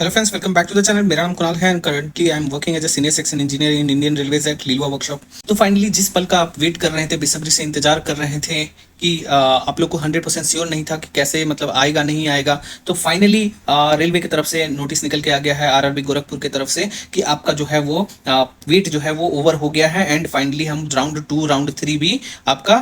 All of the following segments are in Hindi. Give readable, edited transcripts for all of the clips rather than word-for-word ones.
Hello friends, welcome back to the channel. मेरा नाम कुणाल है and currently I am working as a senior section engineer in Indian railways at Liluah workshop. तो फाइनली जिस पल का आप वेट कर रहे थे, बेसब्री से इंतजार कर रहे थे कि आप लोग को 100% श्योर नहीं था कि कैसे मतलब आएगा नहीं आएगा, तो फाइनली रेलवे की तरफ से नोटिस निकल के आ गया है, आरआरबी गोरखपुर की तरफ से, कि आपका जो है वो वेट जो है वो ओवर हो गया है एंड फाइनली हम राउंड 2 राउंड 3 भी आपका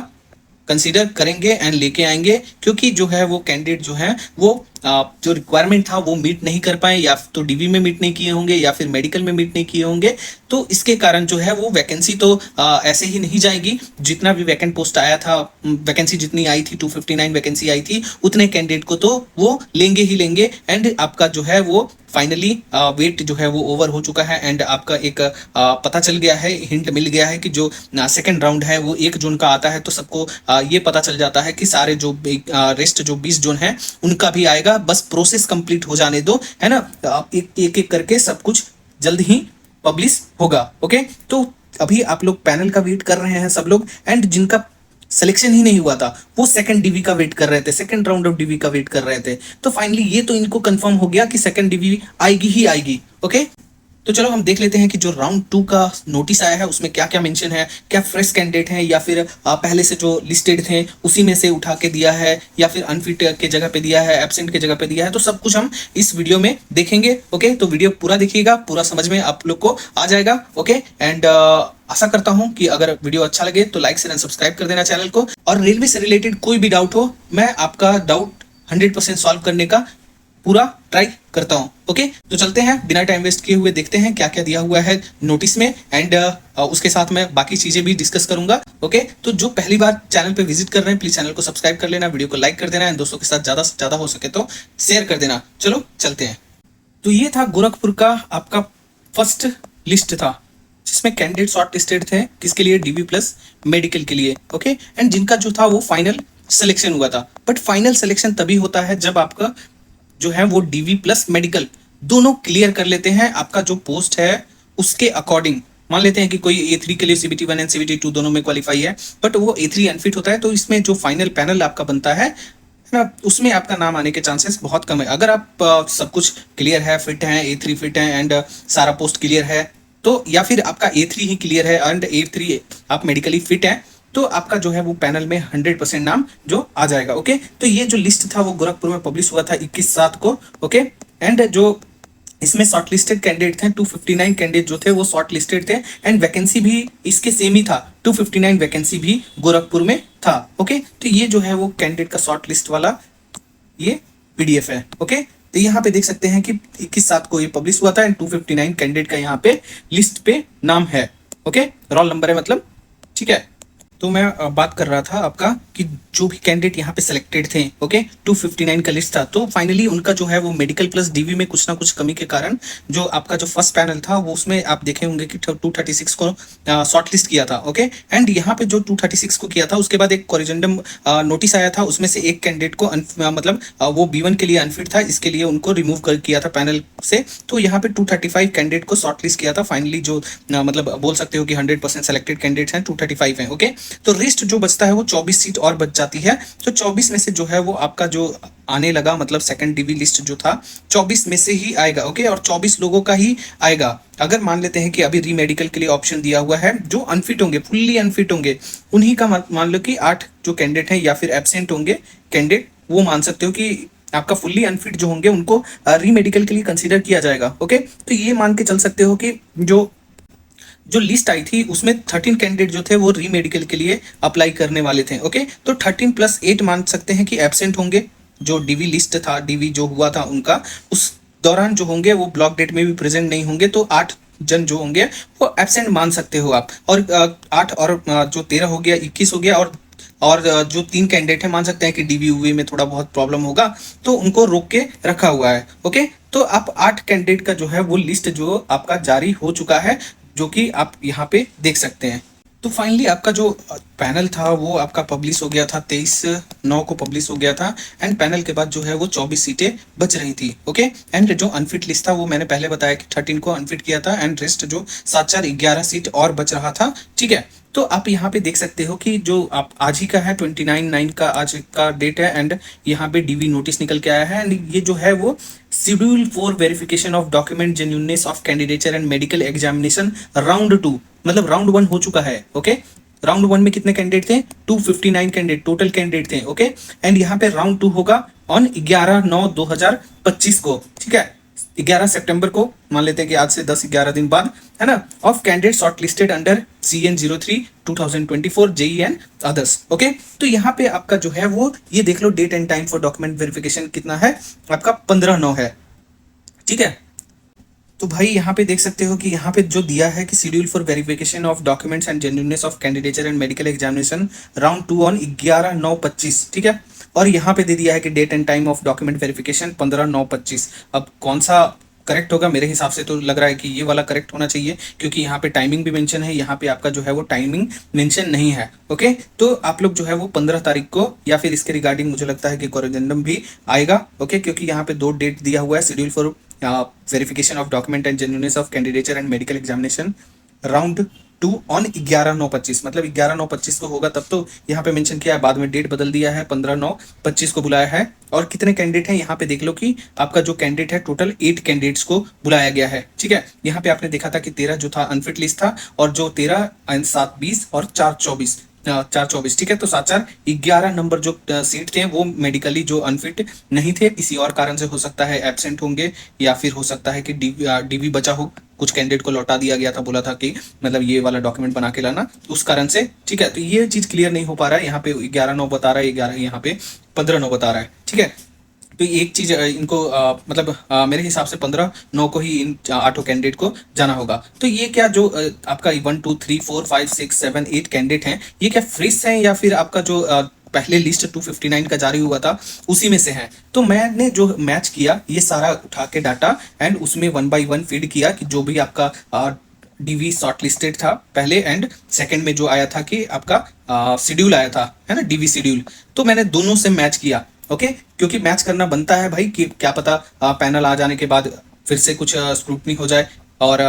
कंसीडर करेंगे एंड लेके आएंगे, क्योंकि जो है वो कैंडिडेट जो है वो जो रिक्वायरमेंट था वो मीट नहीं कर पाए, या तो डीवी में मीट नहीं किए होंगे या फिर मेडिकल में मीट नहीं किए होंगे। तो इसके कारण जो है वो वैकेंसी तो ऐसे ही नहीं जाएगी। जितना भी वैकेंट पोस्ट आया था, वैकेंसी जितनी आई थी 259 वैकेंसी आई थी, उतने कैंडिडेट को तो वो लेंगे ही लेंगे एंड आपका जो है वो फाइनली वेट जो है वो ओवर हो चुका है एंड आपका एक पता चल गया है, हिंट मिल गया है कि जो सेकंड राउंड है वो 1 जून का आता है। तो सबको ये पता चल जाता है कि सारे जो रेस्ट जो 20 जून है उनका भी आएगा। बस प्रोसेस कंप्लीट हो जाने दो, है ना। एक एक करके सब कुछ जल्द ही पब्लिश होगा। ओके, तो अभी आप लोग पैनल का वेट कर रहे हैं सब लोग, एंड जिनका सिलेक्शन ही नहीं हुआ था वो सेकंड डीवी का वेट कर रहे थे, सेकंड राउंड ऑफ डीवी का वेट कर रहे थे। तो फाइनली ये तो इनको कंफर्म हो गया कि सेकंड डीवी आएगी ही आएगी। ओके, तो चलो हम देख लेते हैं कि जो राउंड 2 का नोटिस आया है उसमें क्या क्या मेंशन है, क्या फ्रेश कैंडिडेट हैं या फिर पहले से जो लिस्टेड थे उसी में से उठा के दिया है, या फिर अनफिट के जगह पे दिया है, एब्सेंट के जगह पे दिया है। तो सब कुछ हम इस वीडियो में देखेंगे। ओके, तो वीडियो पूरा देखिएगा, पूरा समझ में आप लोग को आ जाएगा। ओके, एंड आशा करता हूं कि अगर वीडियो अच्छा लगे तो लाइक शेयर एंड सब्सक्राइब कर देना चैनल को, और रेलवे से रिलेटेड कोई भी डाउट हो मैं आपका डाउट 100% सॉल्व करने का पूरा ट्राई करता हूं। ओके, तो चलते हैं बिना टाइम वेस्ट किए हुए, देखते हैं क्या क्या दिया हुआ है नोटिस में एंड उसके साथ मैं बाकी चीजें भी डिस्कस करूंगा। ओके, तो जो पहली बार चैनल पे विजिट कर रहे हैं प्लीज चैनल को सब्सक्राइब कर लेना, वीडियो को लाइक कर देना एंड दोस्तों के साथ ज्यादा से ज्यादा हो सके तो शेयर कर देना। चलो चलते हैं। तो ये था गोरखपुर का आपका फर्स्ट लिस्ट था, जिसमें कैंडिडेट शॉर्ट लिस्टेड थे किसके लिए, डीबी प्लस मेडिकल के लिए। ओके, एंड जिनका जो था वो फाइनल सिलेक्शन हुआ था। बट फाइनल सिलेक्शन तभी होता है जब आपका जो है वो डीवी प्लस मेडिकल दोनों क्लियर कर लेते हैं। आपका जो पोस्ट है उसके अकॉर्डिंग मान लेते हैं कि कोई A3 के लिए CBT 1 एंड CBT 2 दोनों में क्वालिफाई है, बट वो A3 अनफिट होता है, तो इसमें जो फाइनल पैनल आपका बनता है ना, उसमें आपका नाम आने के चांसेस बहुत कम है। अगर आप सब कुछ क्लियर है, फिट है, A3 फिट है एंड सारा पोस्ट क्लियर है, तो या फिर आपका A3 ही क्लियर है एंड A3 आप मेडिकली फिट है, तो आपका जो है वो पैनल में 100% नाम जो आ जाएगा। ओके, तो ये जो लिस्ट था वो गोरखपुर में पब्लिश हुआ था 21/7 को। ओके, एंड जो इसमें शॉर्ट लिस्टेड कैंडिडेट थे 259 कैंडिडेट जो थे वो शॉर्ट लिस्टेड थे एंड वैकेंसी भी इसके सेम ही था, 259 वैकेंसी भी गोरखपुर में था। ओके, तो ये जो है वो कैंडिडेट का शॉर्ट लिस्ट वाला ये PDF है। ओके, तो यहाँ पे देख सकते हैं कि 21/7 को ये पब्लिश हुआ था एंड 259 कैंडिडेट का यहाँ पे लिस्ट पे नाम है। ओके, रोल नंबर है मतलब, ठीक है। तो मैं बात कर रहा था आपका कि जो भी कैंडिडेट यहाँ पे सिलेक्टेड थे, ओके, 259 का लिस्ट था, तो फाइनली उनका जो है वो मेडिकल प्लस डीवी में कुछ ना कुछ कमी के कारण जो आपका जो फर्स्ट पैनल था वो उसमें आप देखे होंगे कि 236 को शॉर्ट लिस्ट किया था। ओके, एंड यहाँ पे जो 236 को किया था उसके बाद एक कोरिजेंडम नोटिस आया था, उसमें से एक कैंडिडेट को मतलब वो B1 के लिए अनफिट था, इसके लिए उनको रिमूव कर किया था पैनल से। तो यहाँ पे 235 कैंडिडेट को शॉर्ट लिस्ट किया था। फाइनली जो मतलब बोल सकते हो कि 100% सेलेक्टेड कैंडिडेट्स हैं 235 हैं। ओके, तो रेस्ट जो बचता है वो 24 सीट और बच जाती है। तो 24 में से जो है वो आपका जो आने लगा, मतलब सेकंड डीवी लिस्ट जो था 24 में से ही आएगा। ओके, और 24 लोगों का ही आएगा। अगर मान लेते हैं कि अभी रीमेडिकल के लिए ऑप्शन दिया हुआ है, जो अनफिट होंगे, फुल्ली अनफिट होंगे, उन्हीं का मान लो कि 8 जो कैंडिडेट हैं या फिर एब्सेंट होंगे कैंडिडेट, वो मान सकते हो कि आपका फुल्ली अनफिट जो होंगे उनको रीमेडिकल के लिए कंसीडर किया जाएगा। ओके, तो ये मान के चल सकते हो कि जो लिस्ट आई थी उसमें 13 कैंडिडेट जो थे वो रीमेडिकल के लिए अप्लाई करने वाले थे। ओके, तो 13 + 8 मान सकते हैं कि एब्सेंट होंगे। जो डीवी लिस्ट था, डीवी जो हुआ था उनका, उस दौरान जो होंगे वो ब्लॉक डेट में भी प्रेजेंट नहीं होंगे, तो 8 जन जो होंगे वो एब्सेंट मान सकते हो आप। और 8 और जो 13 हो गया 21 हो गया, और जो 3 कैंडिडेट है मान सकते हैं कि डीवी में थोड़ा बहुत प्रॉब्लम होगा, तो उनको रोक के रखा हुआ है। ओके, तो आप 8 कैंडिडेट का जो है वो लिस्ट जो आपका जारी हो चुका है, जो कि आप यहाँ पे देख सकते हैं। तो फाइनली आपका जो पैनल था वो आपका पब्लिश हो गया था, 23/9 को पब्लिश हो गया था एंड पैनल के बाद जो है वो 24 सीटें बच रही थी। ओके, एंड जो अनफिट लिस्ट था वो मैंने पहले बताया कि 13 को अनफिट किया था एंड रेस्ट जो 7/4 11 सीट और बच रहा था। ठीक है, तो आप यहाँ पे देख सकते हो कि जो आप आज ही का है 29/9 का आज का डेट है, एंड यहाँ पे डीवी नोटिस निकल के आया है, एंड ये जो है वो schedule for verification of document genuineness of candidature and medical examination round 2, मतलब राउंड 1 हो चुका है। ओके, राउंड 1 में कितने कैंडिडेट थे? 259 कैंडिडेट टोटल कैंडिडेट थे। ओके, एंड यहाँ पे राउंड 2 होगा ऑन 11/9/2025 को, ठीक है, 11 सितंबर को, मान लेते हैं कि आज से 10-11 दिन बाद, है ना, of candidate shortlisted under CN03 2024 JE and others. Okay, तो यहाँ पे आपका जो है वो ये देख लो, date and time for document verification कितना है आपका? 15/9 है, ठीक है। तो भाई यहाँ पे देख सकते हो कि यहाँ पे जो दिया है कि schedule for verification of documents and genuineness of candidature and medical examination round 2 on 11/9/25, ठीक है। और यहाँ पे दे दिया है कि date and time of document verification 15/9/25। अब कौन सा करेक्ट होगा? मेरे हिसाब से तो लग रहा है कि ये वाला करेक्ट होना चाहिए, क्योंकि यहाँ पे टाइमिंग भी मेंशन है, यहाँ पे आपका जो है वो टाइमिंग मेंशन नहीं है। ओके, तो आप लोग जो है वो 15 तारीख को, या फिर इसके रिगार्डिंग मुझे लगता है कि कोरिजेंडम भी आएगा। ओके, क्योंकि यहाँ पे 2 डेट दिया हुआ है, schedule for verification of document and genuineness of candidature and medical examination round 2 on 11/9/25, मतलब 11/9/25 को होगा तब। तो यहाँ पे मेंशन किया है, बाद में डेट बदल दिया है, 15/9/25 को बुलाया है। और कितने कैंडिडेट हैं यहाँ पे देख लो कि आपका जो कैंडिडेट है टोटल 8 कैंडिडेट्स को बुलाया गया है, ठीक है। यहाँ पे आपने देखा था कि 13 जो था अनफिट लिस्ट था, और जो 13 एंड 7 20 और 4 24, 4 24, ठीक है। तो 7 4 11 नंबर जो सीट थे वो मेडिकली जो अनफिट नहीं थे, किसी और कारण से हो सकता है एब्सेंट होंगे, या फिर हो सकता है कि डीवी बचा हो, कुछ कैंडिडेट को लौटा दिया गया था, बोला था कि मतलब ये वाला डॉक्यूमेंट बना के लाना, उस कारण से, ठीक है। तो ये चीज क्लियर नहीं हो पा रहा है, यहाँ पे 11/9 बता रहा है, 11 यहाँ पे 15/9 बता रहा है, ठीक है। तो एक चीज इनको मतलब मेरे हिसाब से 15/9 को ही इन 8 कैंडिडेट को जाना होगा। तो ये क्या जो आपका 1 2 3 4 5 6 7 8 कैंडिडेट हैं, ये क्या फ्रेश हैं, या फिर आपका जो पहले लिस्ट 259 का जारी हुआ था उसी में से है? तो मैंने जो मैच किया ये सारा उठा के डाटा, एंड उसमें 1 बाय 1 फीड किया कि जो भी आपका डीवी शॉर्ट लिस्टेड था पहले, एंड सेकंड में जो आया था कि आपका शेड्यूल आया था, है ना, डीवी शेड्यूल, तो मैंने दोनों से मैच किया। ओके, क्योंकि मैच करना बनता है भाई, कि क्या पता पैनल आ जाने के बाद फिर से कुछ स्क्रूटनी हो जाए, और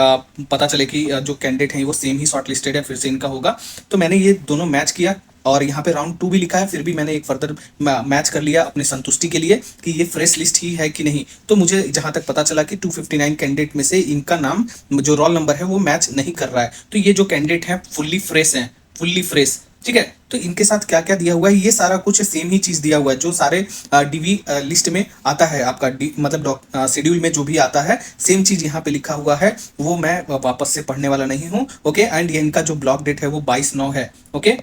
पता चले कि जो कैंडिडेट हैं वो सेम ही शॉर्ट लिस्टेड है, फिर से इनका होगा। तो मैंने ये दोनों मैच किया, और यहाँ पे राउंड 2 भी लिखा है, फिर भी मैंने एक फर्दर मैच कर लिया अपने संतुष्टि के लिए कि ये फ्रेश लिस्ट ही है कि नहीं। तो मुझे जहां तक पता चला कि 259 कैंडिडेट में से इनका नाम जो रोल नंबर है वो मैच नहीं कर रहा है। तो ये जो कैंडिडेट है फुल्ली फ्रेश है, फुल्ली फ्रेश, ठीक है। तो इनके साथ क्या क्या दिया हुआ है, ये सारा कुछ सेम ही चीज दिया हुआ है जो सारे डीवी लिस्ट में आता है आपका, मतलब शेड्यूल में जो भी आता है, सेम चीज यहाँ पे लिखा हुआ है, वो मैं वापस से पढ़ने वाला नहीं हूँ। ओके, एंड ये इनका जो ब्लॉक डेट है वो 22/9 है। ओके,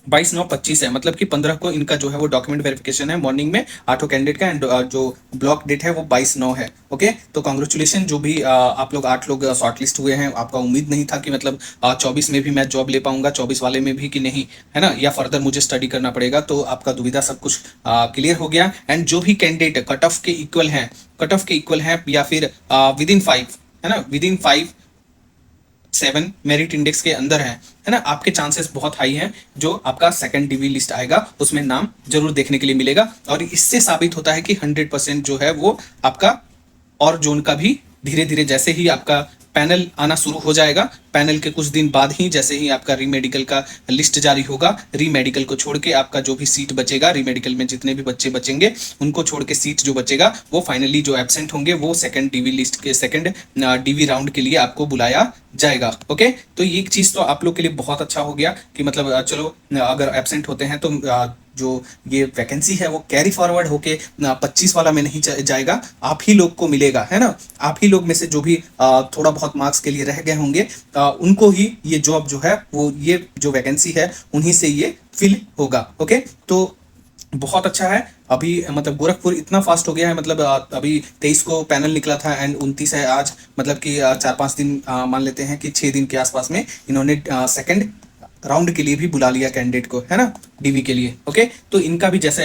22/9/25 है, मतलब कि 15 को इनका जो है वो डॉक्यूमेंट वेरिफिकेशन है मॉर्निंग में 8 कैंडिडेट का, एंड जो ब्लॉक डेट है वो 22/9 है। ओके, तो कांग्रेचुलेशन जो भी आप लोग 8 लोग शॉर्ट लिस्ट हुए हैं। आपका उम्मीद नहीं था कि मतलब 24 में भी मैं जॉब ले पाऊंगा, 24 वाले में भी कि नहीं, है ना, या फर्दर मुझे स्टडी करना पड़ेगा। तो आपका दुविधा सब कुछ क्लियर हो गया, एंड जो भी कैंडिडेट कट ऑफ के इक्वल हैं, या फिर विदिन 5, है ना, विदिन 5 7 मेरिट इंडेक्स के अंदर है ना, आपके चांसेस बहुत हाई हैं, जो आपका सेकंड डीवी लिस्ट आएगा उसमें नाम जरूर देखने के लिए मिलेगा। और इससे साबित होता है कि 100% जो है वो आपका और जोन का भी धीरे धीरे, जैसे ही आपका पैनल आना शुरू हो जाएगा, पैनल के कुछ दिन बाद ही जैसे ही आपका रीमेडिकल का लिस्ट जारी होगा, रीमेडिकल को छोड़ के आपका जो भी सीट बचेगा, रीमेडिकल में जितने भी बच्चे बचेंगे उनको छोड़ के सीट जो बचेगा वो फाइनली जो एब्सेंट होंगे वो सेकंड डीवी लिस्ट के सेकंड डीवी राउंड के लिए आपको बुलाया जाएगा। ओके, तो ये चीज तो आप लोग के लिए बहुत अच्छा हो गया कि मतलब चलो अगर एब्सेंट होते हैं तो जो ये वैकेंसी है वो कैरी फॉरवर्ड होके 25 वाला में नहीं जाएगा, आप ही लोग को मिलेगा, है ना। आप ही लोग में से जो भी थोड़ा बहुत मार्क्स के लिए रह गए होंगे उनको ही ये जॉब जो है वो, ये जो वैकेंसी है उन्हीं से ये फिल होगा। ओके, तो बहुत अच्छा है। अभी मतलब गोरखपुर इतना फास्ट हो गया है, मतलब अभी 23 को पैनल निकला था एंड 29 है आज, मतलब कि 4-5 दिन मान लेते हैं कि 6 दिन के आसपास में इन्होंने सेकंड राउंड के लिए भी बुला लिया कैंडिडेट को, है ना, डीवी के लिए। ओके, तो इनका भी जैसे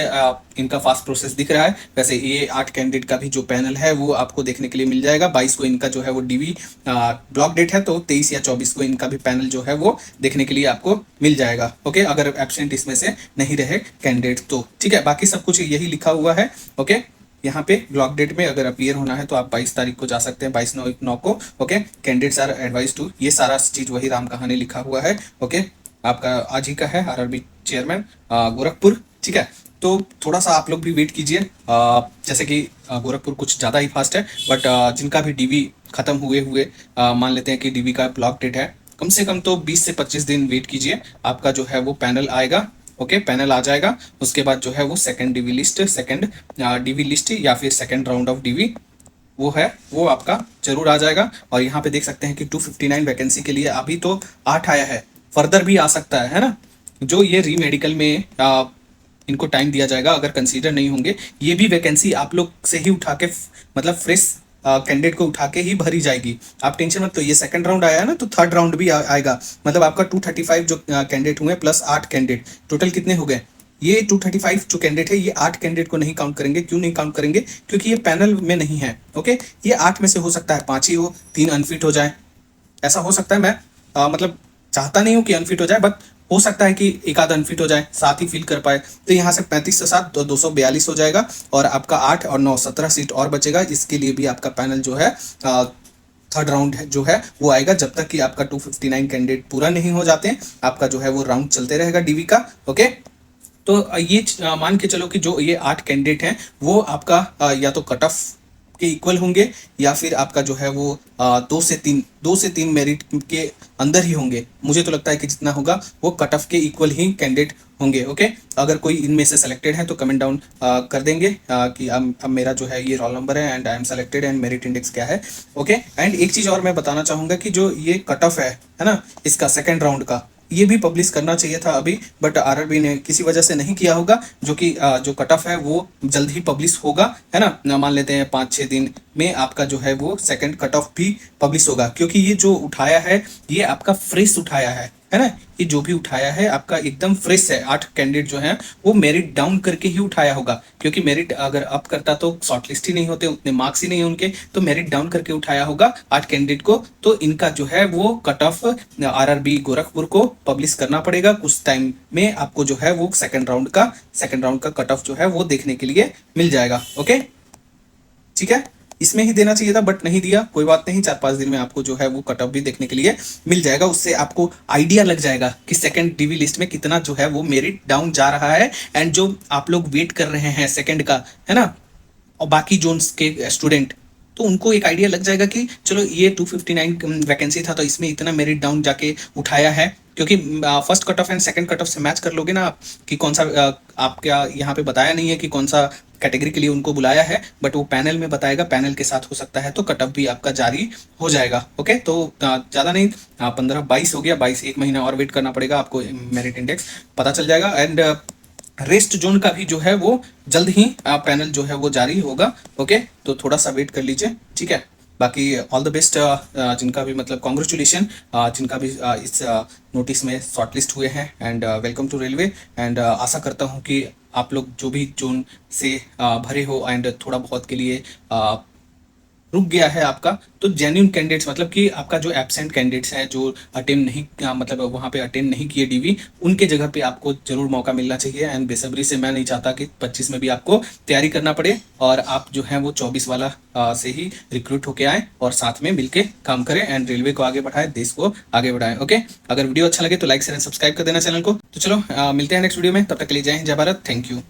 इनका फास्ट प्रोसेस दिख रहा है, वैसे ये 8 कैंडिडेट का भी जो पैनल है वो आपको देखने के लिए मिल जाएगा। 22 को इनका जो है वो डीवी ब्लॉक डेट है, तो 23 या 24 को इनका भी पैनल जो है वो देखने के लिए आपको मिल जाएगा। ओके, अगर एब्सेंट इसमें से नहीं रहे कैंडिडेट तो, ठीक है। बाकी सब कुछ यही लिखा हुआ है। ओके, यहाँ पे ब्लॉक डेट में अगर अपीयर होना है तो आप 22 तारीख को जा सकते हैं, 22/9 को। Okay, candidates are advise to, ये सारा चीज वही राम कहानी लिखा हुआ है। ओके, आपका आज ही का है, आरआरबी चेयरमैन गोरखपुर, ठीक है। तो थोड़ा सा आप लोग भी वेट कीजिए, जैसे कि गोरखपुर कुछ ज़्यादा ही फास्ट है, बट जिनका भी डीवी खत्म हुए हुए मान लेते हैं कि डीवी का ब्लॉक डेट है, कम से कम तो 20 से 25 दिन वेट कीजिए, आपका जो है वो पैनल आएगा। ओके, पैनल आ जाएगा, उसके बाद जो है वो second DV list, second DV list या फिर सेकंड राउंड ऑफ डीवी वो है, वो आपका जरूर आ जाएगा। और यहाँ पे देख सकते हैं कि 259 वैकेंसी के लिए अभी तो 8 आया है, फर्दर भी आ सकता है ना। जो ये री मेडिकल में इनको टाइम दिया जाएगा, अगर कंसीडर नहीं होंगे, ये भी वैकेंसी आप लोग से ही उठा के मतलब फ्रेश कैंडिडेट को उठा के ही भरी जाएगी, आप टेंशन मत। तो ये सेकंड राउंड आया है ना, तो थर्ड राउंड भी आएगा, मतलब आपका 235 जो कैंडिडेट हुए प्लस 8 कैंडिडेट, टोटल कितने हो गए? ये 235 जो कैंडिडेट है, ये 8 कैंडिडेट को नहीं काउंट करेंगे। क्यों नहीं काउंट करेंगे? क्योंकि ये पैनल में नहीं है। ओके, ये 8 में से हो सकता है 5 ही हो, 3 अनफिट हो जाए, ऐसा हो सकता है। मैं मतलब चाहता नहीं हूँ कि अनफिट हो जाए, बट हो सकता है कि एक आध अनफिट हो जाए, 7 ही फिल कर पाए। तो यहाँ से 35 से 7 तो 242 हो जाएगा, और आपका 8 और 9 17 सीट और बचेगा। इसके लिए भी आपका पैनल जो है थर्ड राउंड है जो है वो आएगा, जब तक कि आपका 259 कैंडिडेट पूरा नहीं हो जाते हैं, आपका जो है वो राउंड चलते रहेगा डीवी का। ओके, तो ये मान के चलो कि जो ये 8 कैंडिडेट हैं वो आपका या तो कट ऑफ के इक्वल होंगे, या फिर आपका जो है वो 2 से 3 मेरिट के अंदर ही होंगे। मुझे तो लगता है कि जितना होगा वो कट ऑफ के इक्वल ही कैंडिडेट होंगे। ओके, अगर कोई इनमें से सेलेक्टेड है तो कमेंट डाउन कर देंगे कि अब मेरा जो है ये रोल नंबर है and I am selected and merit index क्या है। ओके, एंड एक चीज़ और मैं बताना चाहूँगा कि जो ये कट ऑफ है ना, इसका सेकेंड राउंड का, ये भी पब्लिश करना चाहिए था अभी, बट आरआरबी ने किसी वजह से नहीं किया होगा। जो कि जो कट ऑफ है वो जल्द ही पब्लिश होगा, है ना। मान लेते हैं 5-6 दिन में आपका जो है वो सेकंड कट ऑफ भी पब्लिश होगा, क्योंकि ये जो उठाया है ये आपका फ्रेश उठाया है ना। ये जो भी उठाया है आपका एकदम फ्रेश है। 8 कैंडिडेट जो है वो मेरिट डाउन करके ही उठाया होगा, क्योंकि मेरिट अगर अप करता तो शॉर्टलिस्ट ही नहीं होते, उतने मार्क्स ही नहीं है उनके, तो मेरिट डाउन करके उठाया होगा 8 कैंडिडेट को। तो इनका जो है वो कट ऑफ आरआरबी गोरखपुर को पब्लिश करना पड़ेगा कुछ टाइम में। आपको जो है वो सेकंड राउंड का कट ऑफ जो है वो देखने के लिए मिल जाएगा। ओके, ठीक है, इसमें ही देना चाहिए था बट नहीं दिया, कोई बात नहीं। 4-5 दिन में आपको जो है वो कट ऑफ भी देखने के लिए मिल जाएगा। उससे आपको आइडिया लग जाएगा कि सेकंड डीवी लिस्ट में कितना जो है वो मेरिट डाउन जा रहा है। एंड जो आप लोग वेट कर रहे हैं सेकंड का, है ना, और बाकी जोन्स के स्टूडेंट, तो उनको एक आइडिया लग जाएगा कि चलो ये 259 वैकेंसी था तो इसमें इतना मेरिट डाउन जाके उठाया है। क्योंकि first cut off and second cut off से मैच कर लोगे ना आप कि कौन सा आप क्या यहाँ पे बताया नहीं है कि कौन सा कैटेगरी के लिए उनको बुलाया है, बट वो पैनल में बताएगा, पैनल के साथ हो सकता है तो कट ऑफ भी आपका जारी हो जाएगा। ओके, तो ज़्यादा नहीं, 15-22 हो गया, 22 एक महीना और वेट करना पड़ेगा, आपको मेरिट इंडेक्स पता चल जाएगा। एंड रेस्ट जोन का भी जो है वो जल्द ही पैनल जो है वो जारी होगा। ओके, तो थोड़ा सा वेट कर लीजिए, ठीक है। बाकी ऑल द बेस्ट जिनका भी मतलब कॉन्ग्रेचुलेशन, जिनका भी इस नोटिस में शॉर्टलिस्ट हुए हैं, and welcome to railway. And आशा करता हूँ कि आप लोग जो भी जोन से भरे हो एंड थोड़ा बहुत के लिए रुक गया है आपका, तो जेन्युइन कैंडिडेट्स, मतलब कि आपका जो एब्सेंट कैंडिडेट्स हैं जो अटेंड नहीं मतलब वहाँ पे अटेंड नहीं किए डीवी, उनके जगह पे आपको जरूर मौका मिलना चाहिए। एंड बेसब्री से मैं नहीं चाहता कि 25 में भी आपको तैयारी करना पड़े, और आप जो है वो 24 वाला से ही रिक्रूट होके आए और साथ में मिलके काम करें एंड रेलवे को आगे बढ़ाएं, देश को आगे बढ़ाएं। ओके, अगर वीडियो अच्छा लगे तो लाइक शेयर एंड सब्सक्राइब कर देना चैनल को। तो चलो मिलते हैं नेक्स्ट वीडियो में, तब तक के लिए जय हिंद, जय भारत, थैंक यू।